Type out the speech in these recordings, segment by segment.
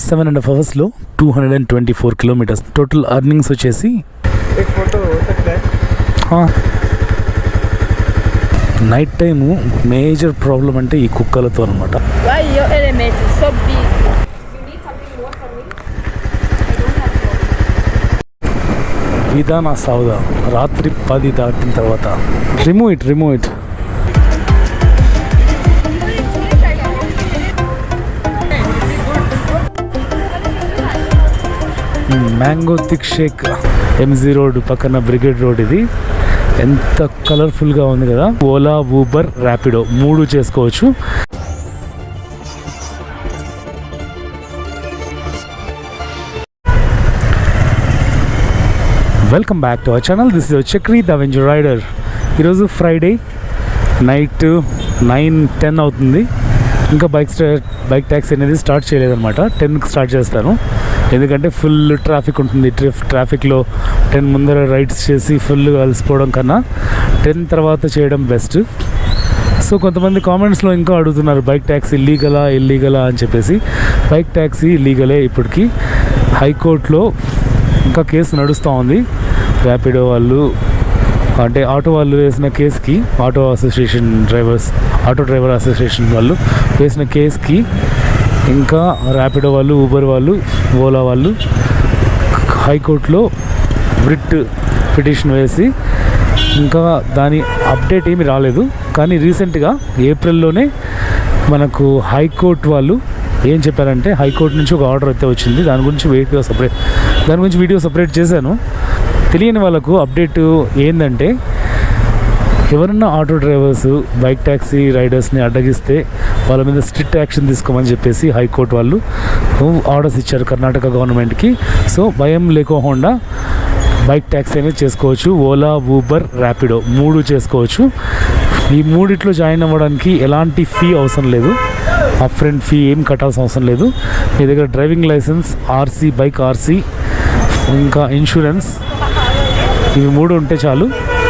7.5 అవర్స్లో 224 kilometres. Total earnings వచ్చేసి night time major problem అంటే ఈ కుక్కలతో అనమాట. విధాన సౌదా రాత్రి 10 దాటిన తర్వాత remove it mango thick Sheikh MG Road పక్కన బ్రిగేడ్ రోడ్. ఇది ఎంత కలర్ఫుల్గా ఉంది కదా. ఓలా, ఊబర్, ర్యాపిడో 3 చేసుకోవచ్చు. Welcome back to our channel. This is Chakri the avenger rider. ఈరోజు ఫ్రైడే నైట్ 9-10 అవుతుంది. ఇంకా బైక్ ట్యాక్సీ అనేది స్టార్ట్ చేయలేదన్నమాట. 10కి స్టార్ట్ చేస్తాను, ఎందుకంటే ఫుల్ ట్రాఫిక్ ఉంటుంది. ట్రాఫిక్లో 10 ముందర రైడ్స్ చేసి ఫుల్గా కలిసిపోవడం కన్నా 10 తర్వాత చేయడం బెస్ట్. సో కొంతమంది కామెంట్స్లో ఇంకా అడుగుతున్నారు బైక్ ట్యాక్సీ ఇల్లీగలా అని చెప్పేసి. బైక్ ట్యాక్సీ ఇల్లీగలే. ఇప్పటికీ హైకోర్టులో ఇంకా కేసు నడుస్తూ ఉంది. ర్యాపిడో వాళ్ళు అంటే ఆటో వాళ్ళు వేసిన కేసుకి, ఆటో డ్రైవర్ అసోసియేషన్ వాళ్ళు వేసిన కేసుకి ఇంకా ర్యాపిడో వాళ్ళు, ఊబర్ వాళ్ళు, ఓలా వాళ్ళు హైకోర్టులో రిట్ పిటిషన్ వేసి ఇంకా దాని అప్డేట్ ఏమీ రాలేదు. కానీ రీసెంట్గా ఏప్రిల్లోనే మనకు హైకోర్టు వాళ్ళు ఏం చెప్పారంటే, హైకోర్టు నుంచి ఒక ఆర్డర్ అయితే వచ్చింది. దాని గురించి వీడియో సపరేట్ చేశాను. తెలియని వాళ్ళకు అప్డేట్ ఏంటంటే, ఎవరన్నా ఆటో డ్రైవర్స్ బైక్ ట్యాక్సీ రైడర్స్ని అడ్డగిస్తే వాళ్ళ మీద స్ట్రిక్ట్ యాక్షన్ తీసుకోమని చెప్పేసి హైకోర్టు వాళ్ళు ఆర్డర్స్ ఇచ్చారు కర్ణాటక గవర్నమెంట్కి. సో భయం లేకోకుండా బైక్ ట్యాక్సీ అనేది చేసుకోవచ్చు. ఓలా, ఊబర్, ర్యాపిడో 3 చేసుకోవచ్చు. ఈ 3 జాయిన్ అవ్వడానికి ఎలాంటి ఫీ అవసరం లేదు. అప్ఫ్రంట్ ఫీ ఏం కట్టాల్సిన అవసరం లేదు. మీ దగ్గర driving licence, RC, bike RC, ఇంకా ఇన్సూరెన్స్, ఇవి 3 ఉంటే చాలు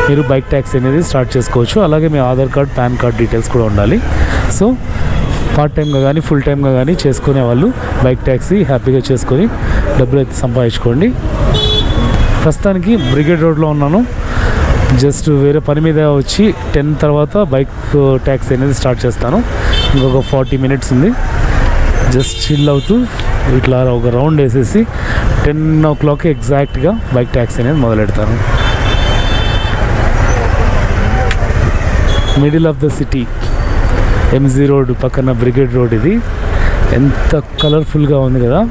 మీరు బైక్ ట్యాక్సీ అనేది స్టార్ట్ చేసుకోవచ్చు. అలాగే మీ Aadhaar card, PAN card details కూడా ఉండాలి. సో పార్ట్ టైమ్గా కానీ ఫుల్ టైమ్గా కానీ చేసుకునే వాళ్ళు బైక్ ట్యాక్సీ హ్యాపీగా చేసుకొని డబ్బులు అయితే సంపాదించుకోండి. ప్రస్తుతానికి బ్రిగేడ్ రోడ్లో ఉన్నాను. జస్ట్ వేరే పని మీద వచ్చి 10 తర్వాత బైక్ ట్యాక్సీ అనేది స్టార్ట్ చేస్తాను. ఇంకొక 40 మినిట్స్ ఉంది. జస్ట్ చిల్ అవుతూ ఇట్లా ఒక రౌండ్ వేసేసి 10 o'clock ఎగ్జాక్ట్గా బైక్ ట్యాక్సీ అనేది మొదలెడతాను. Middle of the city MG Road పక్కన బ్రిగేడ్ రోడ్. ఇది ఎంత కలర్ఫుల్గా ఉంది కదా.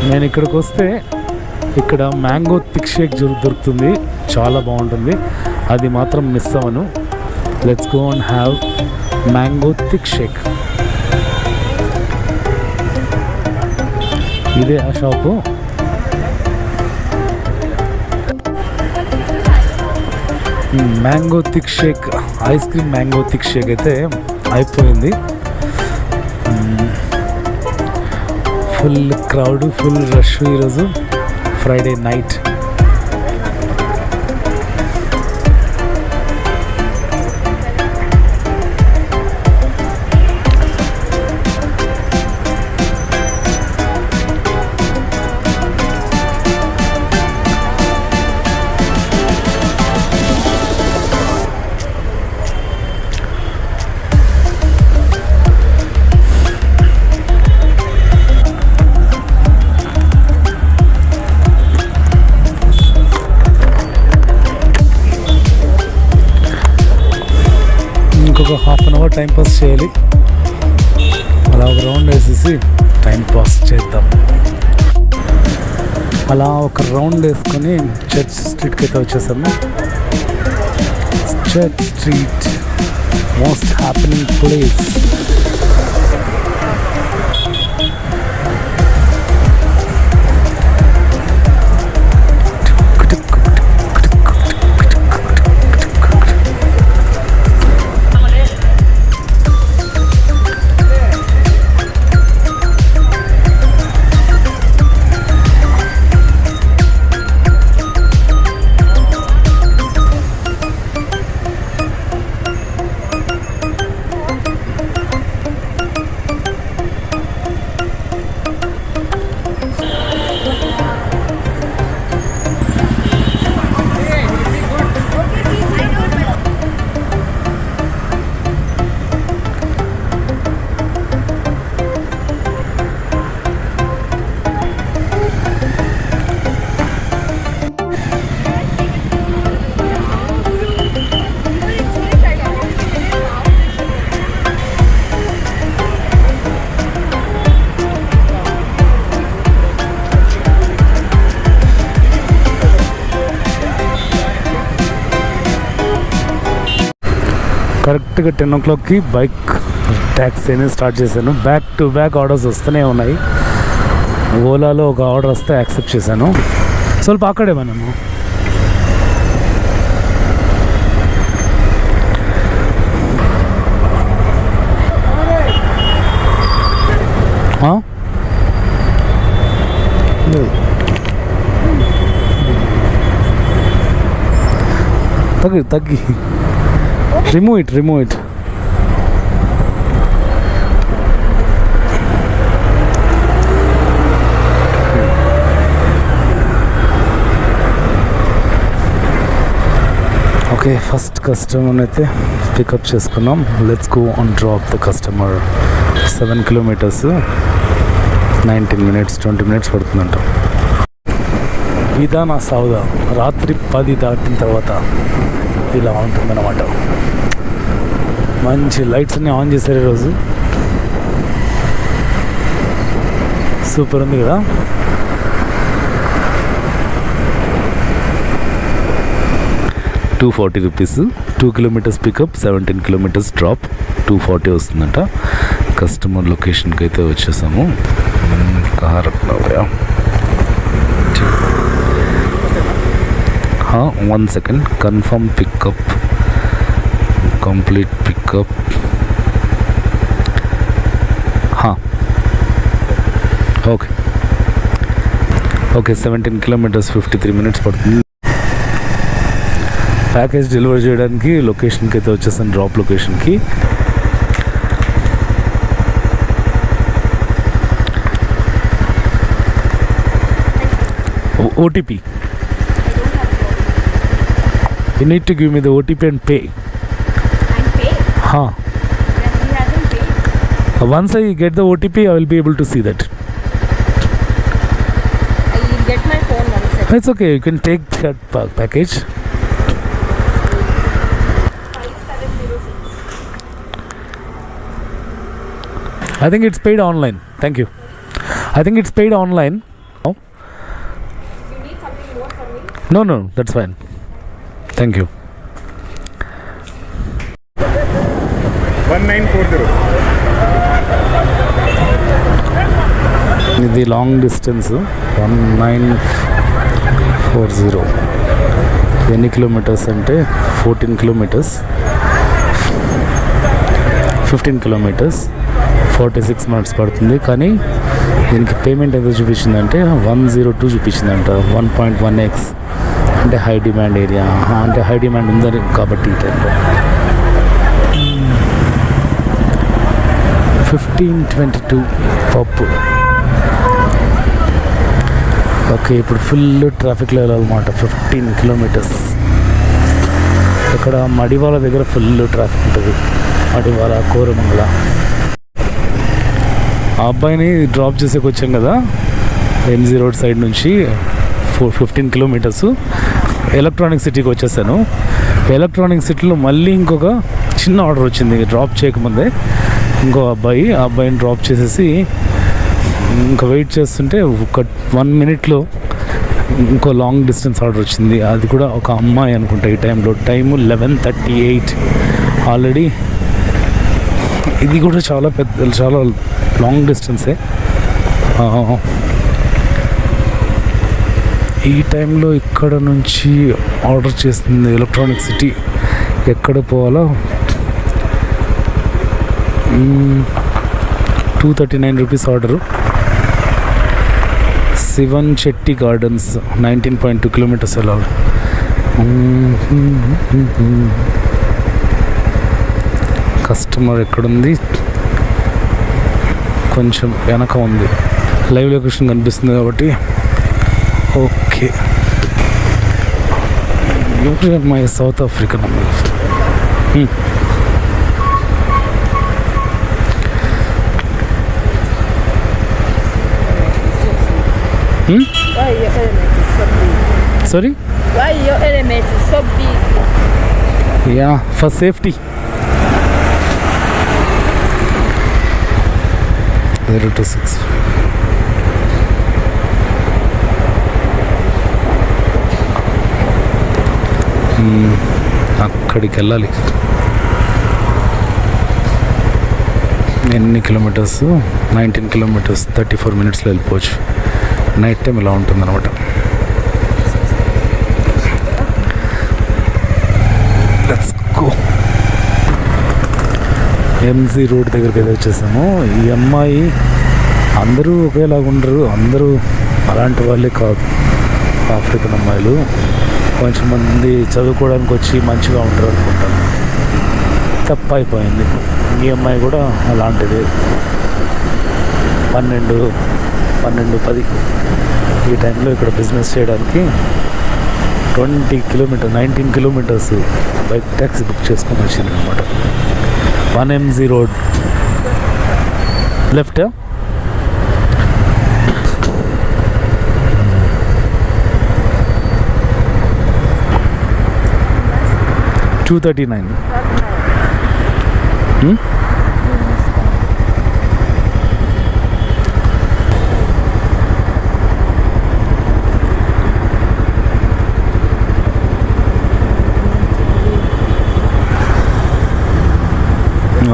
నేను ఇక్కడికి వస్తే ఇక్కడ మ్యాంగో థిక్ షేక్ దొరుకుతుంది, చాలా బాగుంటుంది. అది మాత్రం మిస్ అవ్వను. Let's go and have mango thick shake. ఇదే ఆ shop. Mango thick shake, ice cream mango thick shake అయితే అయిపోయింది. ఫుల్ క్రౌడ్, ఫుల్ రష్ ఈరోజు ఫ్రైడే నైట్. ఒక half an hour time pass చేయాలి. అలా ఒక రౌండ్ వేసేసి టైం పాస్ చేద్దాం. అలా ఒక రౌండ్ వేసుకొని చర్చ్ స్ట్రీట్కి అయితే వచ్చేసాము. Church street most happening place. కరెక్ట్గా 10 o'clockకి బైక్ ట్యాక్సీ అనేది స్టార్ట్ చేశాను. బ్యాక్ టు బ్యాక్ ఆర్డర్స్ వస్తూనే ఉన్నాయి. ఓలాలో ఒక ఆర్డర్ వస్తే యాక్సెప్ట్ చేశాను. ಸ್ವಲ್ಪ ಆ ಕಡೆ ನಾನು తగ్గి రిమూవ్ ఇట్ ఓకే, ఫస్ట్ కస్టమర్ని అయితే పికప్ చేసుకున్నాం. Let's go on drop the customer. 7 kilometers 19 minutes 20 minutes పడుతుందంట. విధాన సౌదా రాత్రి 10 దాటిన తర్వాత ఇలా ఉంటుందన్నమాట. మంచి లైట్స్ అన్నీ ఆన్ చేశారు ఈరోజు. సూపర్ ఉంది కదా. ₹240. 2 kilometers పికప్, 17 kilometers డ్రాప్. 240 వస్తుందంట. కస్టమర్ లొకేషన్కి అయితే వచ్చేసాము. Car 1 second. Confirm pickup, complete pickup. Okay 17 kilometers 53 minutes పడుతుంది. ప్యాకేజ్ డెలివరీ చేయడానికి లొకేషన్కి అయితే వచ్చేసాను, డ్రాప్ లొకేషన్కి. OTP. You need to give me the OTP and pay. And pay? Huh. He hasn't paid. Once I get the OTP, I will be able to see that. I will get my phone once again. It's okay. You can take that package. 5706. I think it's paid online. Thank you. I think it's paid online. Oh. You need something more from me? No, that's fine. Thank you. 1940. ఇది long distance 1940. ఎన్ని kilometres అంటే 14 kilometers 15 kilometers 46 minutes పడుతుంది. కానీ దీనికి payment ఎంత చూపించిందంటే 102 చూపించిందంట. 1.1x అంటే high demand area, అంటే high demand ఉందని కాబట్టి ఈ టైంలో 1522 పప్పు. ఓకే, ఇప్పుడు ఫుల్ ట్రాఫిక్లో వెళ్ళాలన్నమాట. 15 kilometers. ఇక్కడ మడివాల దగ్గర ఫుల్ ట్రాఫిక్ ఉంటుంది. మడివాల, కోరమంగళ. ఆ అబ్బాయిని డ్రాప్ చేసేకి వచ్చాం కదా MG రోడ్ సైడ్ నుంచి. 15 kilometers ఎలక్ట్రానిక్ సిటీకి వచ్చేసాను. ఎలక్ట్రానిక్ సిటీలో మళ్ళీ ఇంకొక చిన్న ఆర్డర్ వచ్చింది డ్రాప్ చేయకముందే. ఇంకో ఆ అబ్బాయిని డ్రాప్ చేసేసి ఇంకా వెయిట్ చేస్తుంటే ఒక 1 minute ఇంకో లాంగ్ డిస్టెన్స్ ఆర్డర్ వచ్చింది. అది కూడా ఒక అమ్మాయి అనుకుంటా. ఈ టైంలో టైము 11:38 ఆల్రెడీ. ఇది కూడా చాలా లాంగ్ డిస్టెన్సే. ఈ టైంలో ఇక్కడ నుంచి ఆర్డర్ చేస్తుంది ఎలక్ట్రానిక్ సిటీ. ఎక్కడ పోవాలో ₹239 order. Shivan Chetti Gardens 19.2 kilometers వెళ్ళాలి. కస్టమర్ ఎక్కడుంది? కొంచెం వెనక ఉంది. లైవ్ లొకేషన్ కనిపిస్తుంది కాబట్టి ఓకే. మై సౌత్ ఆఫ్రికన్ అమ్మాయి. Why your element is so big? Sorry? Why your element is so big? Yeah, for safety. 026. అక్కడికి వెళ్ళాలి. ఎన్ని కిలోమీటర్స్? 19 కిలోమీటర్స్ 34 మినిట్స్లో వెళ్ళిపోవచ్చు. నైట్ టైం ఇలా ఉంటుందన్నమాట. Let's go. ఎంజీ రోడ్ దగ్గరికి అయితే వచ్చేసాము. ఈ అమ్మాయి అందరూ ఒకేలాగా ఉండరు, అందరూ అలాంటి వాళ్ళే కాదు. ఆఫ్రికన్ అమ్మాయిలు కొంచెం మంది చదువుకోవడానికి వచ్చి మంచిగా ఉంటారు అనుకుంటాను. తప్పు అయిపోయింది. ఈ అమ్మాయి కూడా అలాంటిది. 12-10 ఈ టైంలో ఇక్కడ బిజినెస్ చేయడానికి 19 కిలోమీటర్స్ బైక్ ట్యాక్సీ బుక్ చేసుకొని వచ్చింది అనమాట. 1MZ road left. $239.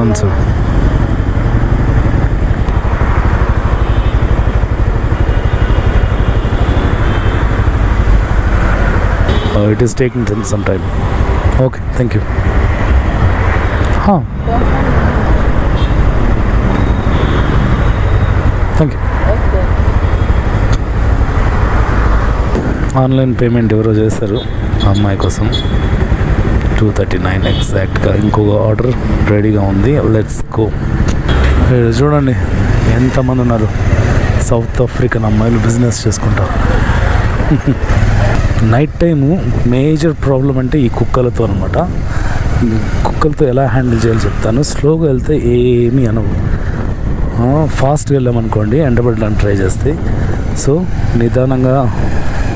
Answer. It is taking some time. Okay, thank you. Huh. Thank you. Okay. Online payment ఎవరో చేశారు ఆ అమ్మాయి కోసం. 239 ఎగ్జాక్ట్గా. ఇంకొక ఆర్డర్ రెడీగా ఉంది. Let's go. చూడండి ఎంతమంది ఉన్నారు సౌత్ ఆఫ్రికన్ అమ్మాయిలు బిజినెస్ చేసుకుంటా. నైట్ టైము మేజర్ ప్రాబ్లం అంటే ఈ కుక్కలతో అనమాట. కుక్కలతో ఎలా హ్యాండిల్ చేయాలో చెప్తాను. స్లోగా వెళ్తే ఏమీ అనవు, ఫాస్ట్గా వెళ్ళామనుకోండి ఎండబడడానికి ట్రై చేస్తాయి. సో నిదానంగా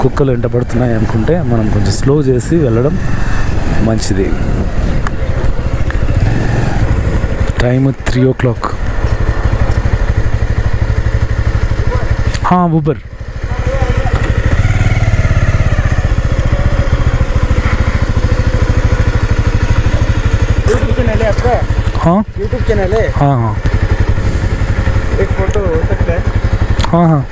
కుక్కలు ఎండబడుతున్నాయి అనుకుంటే మనం కొంచెం స్లో చేసి వెళ్ళడం మంచిది. Time 3 o'clock. Uber. YouTube channel है। हाँ हाँ एक फोटो हो सकता है। हाँ हाँ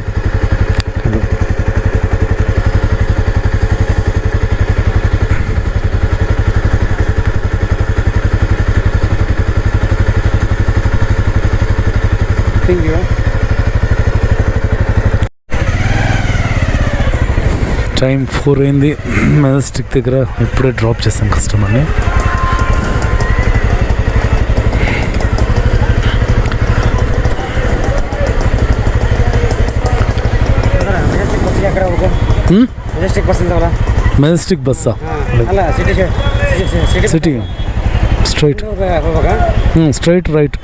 थैंक यू। టైం 4 అయింది. మెజెస్టిక్ దగ్గర ఇప్పుడే డ్రాప్ చేసాం కస్టమర్ని. మెజెస్టిక్ బస్సా? City straight right.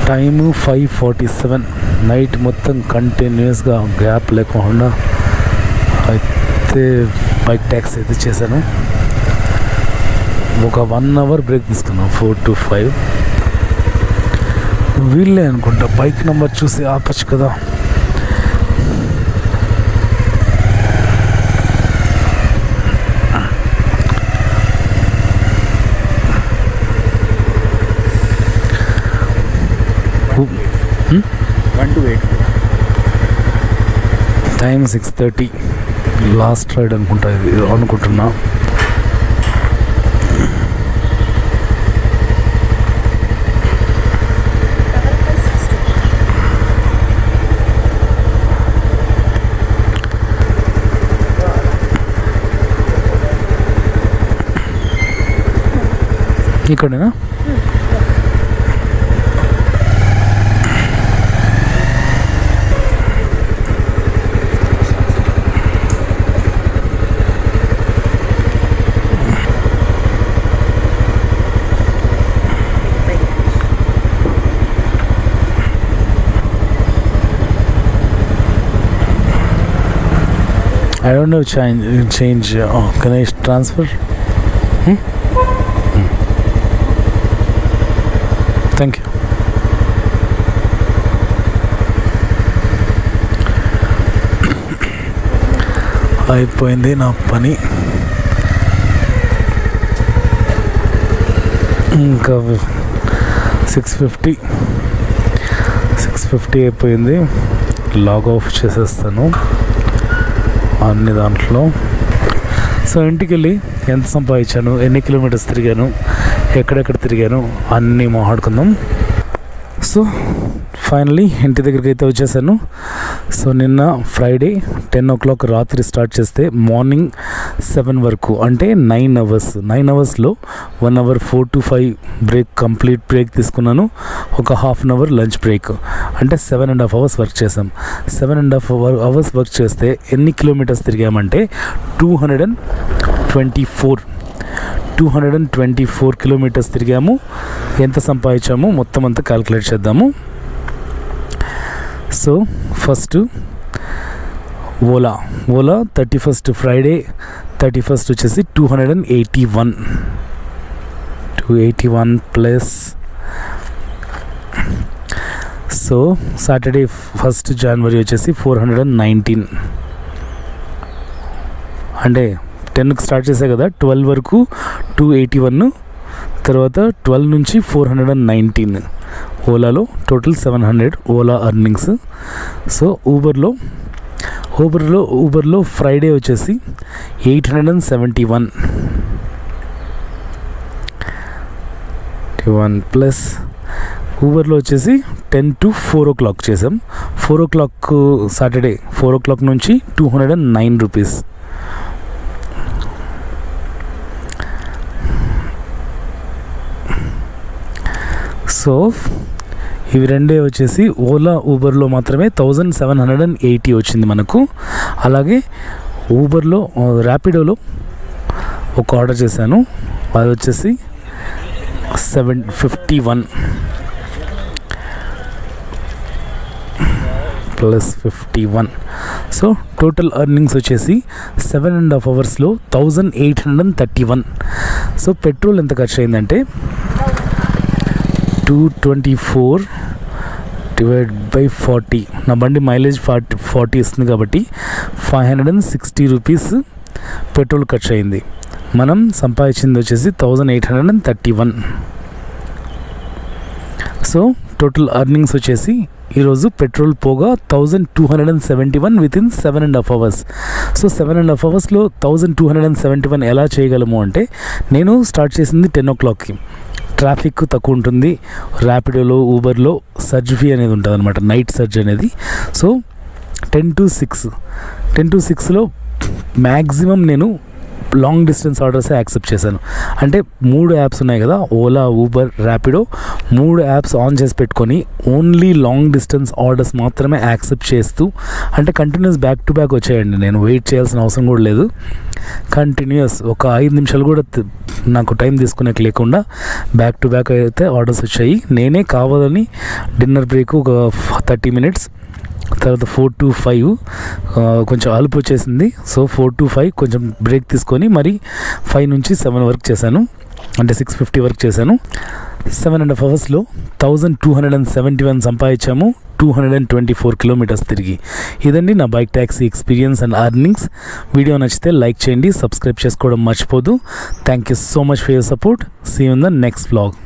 Time 5:47. Night మొత్తం కంటిన్యూస్గా గ్యాప్ లేకుండా అయితే బైక్ ట్యాక్సీ అయితే చేశాను. ఒక 1 hour బ్రేక్ తీసుకున్నాం 4 to 5. వీళ్ళే అనుకుంటా. బైక్ నెంబర్ చూసి ఆపచ్చు కదా. టైం 6:30. లాస్ట్ రైడ్ అనుకుంటా ఇది అనుకుంటున్నా. ఇక్కడేనా? I don't know change. Can I transfer? Thank you. అయిపోయింది నా పని. ఇంకా 650 అయిపోయింది. లాగ్ ఆఫ్ చేసేస్తాను అన్ని దాంట్లో. సో ఇంటికి వెళ్ళి ఎంత సంపాదించాను, ఎన్ని కిలోమీటర్స్ తిరిగాను, ఎక్కడెక్కడ తిరిగాను అన్నీ మాట్లాడుకుందాం. సో ఫైనలీ ఇంటి దగ్గరికి అయితే వచ్చేసాను. సో నిన్న ఫ్రైడే 10 o'clock రాత్రి స్టార్ట్ చేస్తే మార్నింగ్ 7 వరకు, అంటే 9 hours. 9 hoursలో 1 hour 4 to 5 break, complete break తీసుకున్నాను. ఒక ½ an hour లంచ్ బ్రేక్, అంటే 7.5 hours వర్క్ చేసాం. 7.5 hours వర్క్ చేస్తే ఎన్ని కిలోమీటర్స్ తిరిగామంటే 224 కిలోమీటర్స్ తిరిగాము. ఎంత సంపాదించాము మొత్తం అంతా క్యాలిక్యులేట్ చేద్దాము. So first Ola 31st Friday 31st వచ్చేసి 281 plus. So Saturday 1st January వచ్చేసి 419, అంటే 10కి స్టార్ట్ చేసా కదా, 12 వరకు 281, తర్వాత 12 నుంచి 419. ఓలాలో టోటల్ 700 ఓలా అర్నింగ్స్. సో ఊబర్లో ఫ్రైడే వచ్చేసి 871 ప్లస్. ఊబర్లో వచ్చేసి 10 to 4 o'clock చేసాం. 4 o'clock సాటర్డే 4 o'clock నుంచి 209 రూపీస్. సో ఇవి రెండే వచ్చేసి ఓలా ఊబర్లో మాత్రమే 1780 వచ్చింది మనకు. అలాగే ఊబర్లో ర్యాపిడోలో ఒక ఆర్డర్ చేశాను, అది వచ్చేసి 751 ప్లస్ 51. సో టోటల్ అర్నింగ్స్ వచ్చేసి 7.5 hours 1831. సో పెట్రోల్ ఎంత ఖర్చు అయిందంటే 224 డివైడ్ బై 40. నా బండి మైలేజ్ 40 ఇస్తుంది కాబట్టి 560 రూపీస్ పెట్రోల్ ఖర్చు అయింది. మనం సంపాదించింది వచ్చేసి 1831. సో టోటల్ అర్నింగ్స్ వచ్చేసి ఈరోజు పెట్రోల్ పోగా 1271 వితిన్ 7.5 hours. సో 7.5 hoursలో 1271 ఎలా చేయగలము అంటే, నేను స్టార్ట్ చేసింది 10 o'clockకి. ట్రాఫిక్ తక్కువ ఉంటుంది. ర్యాపిడోలో ఊబర్లో సర్జ్ ఫీ అనేది ఉంటుంది అనమాట, నైట్ సర్జ్ అనేది. సో 10 to 6లో మ్యాక్సిమం నేను లాంగ్ డిస్టెన్స్ ఆర్డర్సే యాక్సెప్ట్ చేశాను. అంటే 3 యాప్స్ ఉన్నాయి కదా, Ola, Uber, Rapido, 3 apps on చేసి పెట్టుకొని ఓన్లీ లాంగ్ డిస్టెన్స్ ఆర్డర్స్ మాత్రమే యాక్సెప్ట్ చేస్తూ, అంటే కంటిన్యూస్ బ్యాక్ టు బ్యాక్ వచ్చాయండి. నేను వెయిట్ చేయాల్సిన అవసరం కూడా లేదు. కంటిన్యూస్ ఒక 5 నిమిషాలు కూడా నాకు టైం తీసుకునే లేకుండా బ్యాక్ టు బ్యాక్ అయితే ఆర్డర్స్ వచ్చాయి. నేనే కావాలని డిన్నర్ బ్రేక్ ఒక 30 minutes, తర్వాత 4 to 5 కొంచెం అలుపు వచ్చేసింది. సో 4 to 5 కొంచెం బ్రేక్ తీసుకొని మరి 5 నుంచి 7 వరకు చేశాను, అంటే 650 వరకు చేశాను. 7.5 hoursలో 1271 సంపాదించాము, 224 kilometers తిరిగి. ఇదండి నా bike taxi experience and earnings. Video నచ్చితే లైక్ చేయండి, సబ్స్క్రైబ్ చేసుకోవడం మర్చిపోదు. Thank you so much for your support. See you in the next vlog.